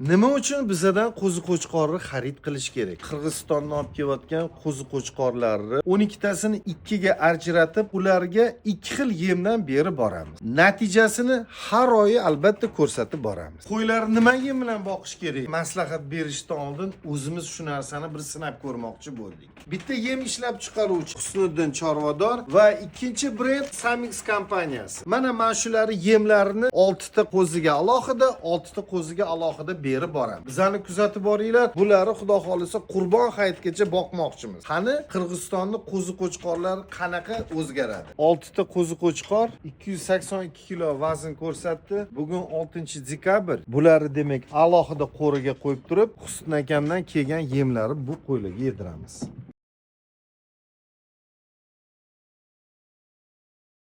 Nima uchun bizadan qo'zi qo'chqorni xarid qilish kerak? Qirg'izistondan olib kelayotgan qo'zi qo'chqorlarni 12 tasini ikkiga ajratib, ularga ikki xil yemdan berib boramiz. Natijasini har oyi albatta ko'rsatib boramiz. Qo'ylarni nima yem bilan boqish kerak? Maslahat berishdan oldin o'zimiz shu narsani bir sinab ko'rmoqchi bo'ldik. Bitta yem ishlab chiqaruvchi Husniddin Chorvador va ikkinchi brend Samix kompaniyasi. Mana shular yemlarini 6 ta qo'ziga alohida, 6 ta qo'ziga alohida berib boramiz. Bizani kuzatib boringlar. Bularni xudo xolisa Qurbon hayitgacha boqmoqchimiz. Qani Qirg'izistonning qo'zi qo'chqorlari qanaqa o'zgaradi? 6 ta qo'zi qo'chqor 282 kilo vazn ko'rsatdi. Bugun 6-dekabr. Bularni demak alohida qo'riga qo'yib turib, Husn akamdan kelgan yemlari bu qo'ylarga yediramiz.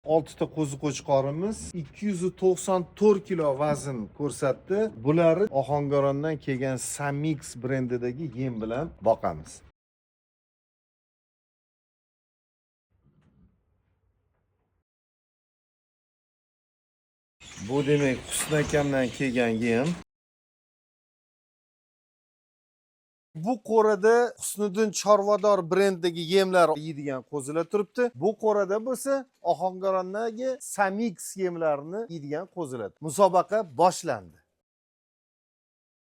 6 ta qo'zi qo'chqorimiz 294 kilo vazn ko'rsatdi. Bularni Ohangarondan kelgan Samix brendidagi yem bilan boqamiz. Bu demak Husn akamdan kelgan yem. Bu qo'rada Husniddin Chorvador brendidagi yemlar yeydigan qo'zilar turibdi. Bu qo'rada bo'lsa Ohangarondagi Samix yemlarini yeydigan qo'zilar. Musobaqa boshlandi.